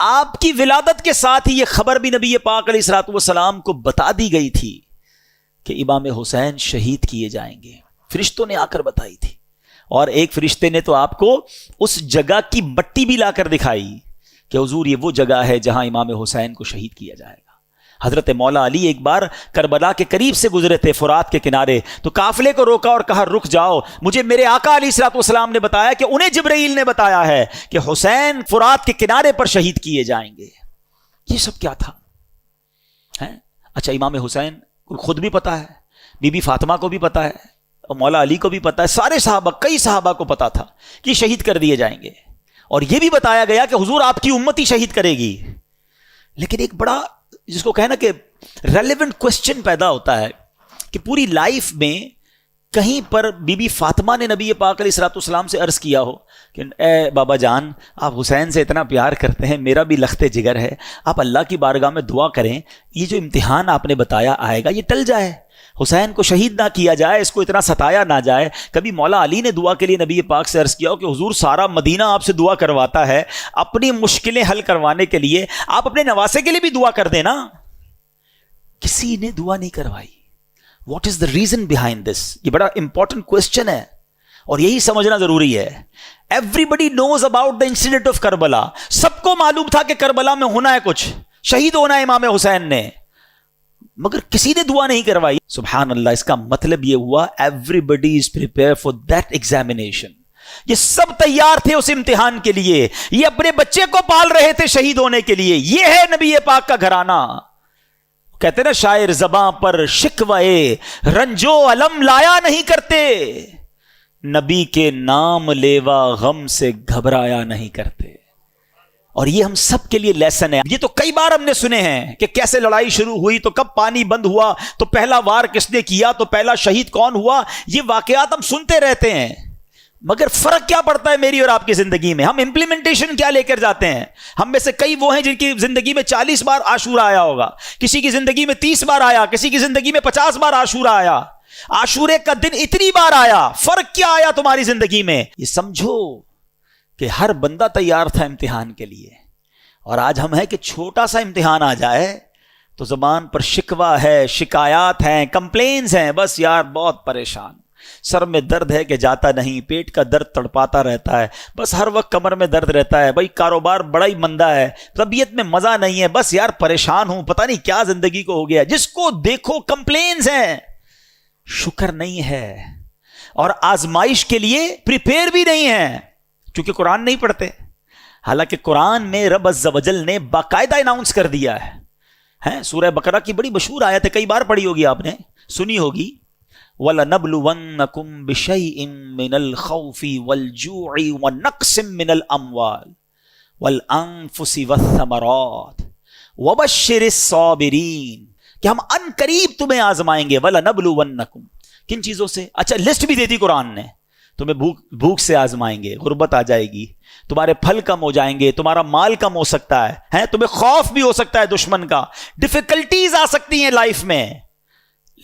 آپ کی ولادت کے ساتھ ہی یہ خبر بھی نبی پاک علیہ الصلوۃ والسلام کو بتا دی گئی تھی کہ امام حسین شہید کیے جائیں گے. فرشتوں نے آ کر بتائی تھی, اور ایک فرشتے نے تو آپ کو اس جگہ کی مٹی بھی لا کر دکھائی کہ حضور یہ وہ جگہ ہے جہاں امام حسین کو شہید کیا جائے گا. حضرت مولا علی ایک بار کربلا کے قریب سے گزرے تھے, فرات کے کنارے, تو قافلے کو روکا اور کہا رک جاؤ, مجھے میرے آقا علیہ الصلوۃ والسلام نے بتایا کہ انہیں جبرائیل نے بتایا ہے کہ حسین فرات کے کنارے پر شہید کیے جائیں گے. یہ سب کیا تھا؟ اچھا, امام حسین کو خود بھی پتا ہے, بی بی فاطمہ کو بھی پتا ہے, اور مولا علی کو بھی پتا ہے, سارے صحابہ, کئی صحابہ کو پتا تھا کہ شہید کر دیے جائیں گے, اور یہ بھی بتایا گیا کہ حضور آپ کی امت ہی شہید کرے گی. لیکن ایک بڑا جس کو کہنا کہ ریلیونٹ کوسچن پیدا ہوتا ہے کہ پوری لائف میں کہیں پر بی بی فاطمہ نے نبی پاک علیہ الصلوۃ والسلام سے عرض کیا ہو کہ اے بابا جان, آپ حسین سے اتنا پیار کرتے ہیں, میرا بھی لخت جگر ہے, آپ اللہ کی بارگاہ میں دعا کریں, یہ جو امتحان آپ نے بتایا آئے گا یہ ٹل جائے, حسین کو شہید نہ کیا جائے, اس کو اتنا ستایا نہ جائے. کبھی مولا علی نے دعا کے لیے نبی پاک سے عرض کیا ہو کہ حضور سارا مدینہ آپ سے دعا کرواتا ہے, اپنی مشکلیں حل کروانے کے لیے آپ اپنے نواسے کے لیے بھی دعا کر دینا. کسی نے دعا نہیں کروائی. What is the reason behind this? یہ بڑا امپورٹنٹ کوسچن ہے اور یہی سمجھنا ضروری ہے. Everybody knows about the incident of Karbala. سب کو معلوم تھا کہ کربلا میں ہونا ہے, کچھ شہید ہونا ہے امام حسین نے, مگر کسی نے دعا نہیں کروائی. سبحان اللہ. اس کا مطلب یہ ہوا everybody is prepare for that examination. یہ سب تیار تھے اس امتحان کے لیے, یہ اپنے بچے کو پال رہے تھے شہید ہونے کے لیے. یہ ہے نبی پاک کا گھرانہ. کہتے نا شاعر, زباں پر شکوے رنجو علم لایا نہیں کرتے, نبی کے نام لیوا غم سے گھبرایا نہیں کرتے. اور یہ ہم سب کے لیے لیسن ہے. یہ تو کئی بار ہم نے سنے ہیں کہ کیسے لڑائی شروع ہوئی تو کب پانی بند ہوا, تو پہلا وار کس نے کیا, تو پہلا شہید کون ہوا. یہ واقعات ہم سنتے رہتے ہیں, مگر فرق کیا پڑتا ہے میری اور آپ کی زندگی میں؟ ہم امپلیمنٹیشن کیا لے کر جاتے ہیں؟ ہم میں سے کئی وہ ہیں جن کی زندگی میں 40 بار عاشورہ آیا ہوگا, کسی کی زندگی میں 30 بار آیا, کسی کی زندگی میں 50 بار عاشورہ آیا. عاشورے کا دن اتنی بار آیا, فرق کیا آیا تمہاری زندگی میں؟ یہ سمجھو کہ ہر بندہ تیار تھا امتحان کے لیے, اور آج ہم ہیں کہ چھوٹا سا امتحان آ جائے تو زبان پر شکوہ ہے, شکایات ہیں, کمپلینز ہیں, بس یار بہت پریشان, سر میں درد ہے کہ جاتا نہیں, پیٹ کا درد تڑپاتا رہتا ہے, بس ہر وقت کمر میں درد رہتا ہے, بھائی کاروبار بڑا ہی مندہ ہے, طبیعت میں مزہ نہیں ہے, بس یار پریشان ہوں, پتہ نہیں کیا زندگی کو ہو گیا. جس کو دیکھو کمپلینز ہیں, شکر نہیں ہے, اور آزمائش کے لیے پریپیئر بھی نہیں ہے, چونکہ قرآن نہیں پڑھتے. حالانکہ قرآن میں رب عز و جل نے باقاعدہ اناؤنس کر دیا ہے. سورہ بقرہ کی بڑی مشہور آیت ہے, کئی بار پڑھی ہوگی آپ نے, سنی ہوگی. وَلَنَبْلُوَنَّكُمْ بِشَيْءٍ مِّنَ الْخَوْفِ وَالْجُوعِ وَنَقْصٍ مِّنَ الْأَمْوَالِ وَالْأَنفُسِ وَالثَّمَرَاتِ وَبَشِّرِ الصَّابِرِينَ, کہ ہم ان قریب تمہیں آزمائیں گے. وَلَنَبْلُوَنَّكُمْ, کن چیزوں سے؟ اچھا لسٹ بھی دے دی قرآن نے. تمہیں بھوک سے آزمائیں گے, غربت آ جائے گی, تمہارے پھل کم ہو جائیں گے, تمہارا مال کم ہو سکتا ہے, تمہیں خوف بھی ہو سکتا ہے دشمن کا, ڈیفیکلٹیز آ سکتی ہیں لائف میں.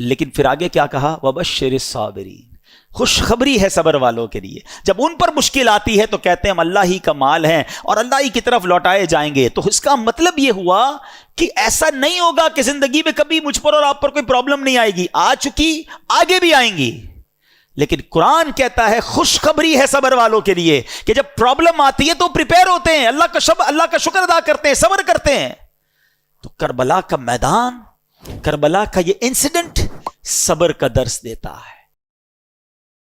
لیکن پھر آگے کیا کہا؟ وَبَشِّرِ الصَّابِرِينَ, خوشخبری ہے صبر والوں کے لیے. جب ان پر مشکل آتی ہے تو کہتے ہیں ہم اللہ ہی کا مال ہیں اور اللہ ہی کی طرف لوٹائے جائیں گے. تو اس کا مطلب یہ ہوا کہ ایسا نہیں ہوگا کہ زندگی میں کبھی مجھ پر اور آپ پر کوئی پرابلم نہیں آئے گی, آ چکی, آگے بھی آئیں گی. لیکن قرآن کہتا ہے خوشخبری ہے صبر والوں کے لیے کہ جب پرابلم آتی ہے تو پریپیئر ہوتے ہیں, اللہ کا شکر ادا کرتے ہیں, صبر کرتے ہیں. تو کربلا کا میدان, کربلا کا یہ انسیڈنٹ صبر کا درس دیتا ہے.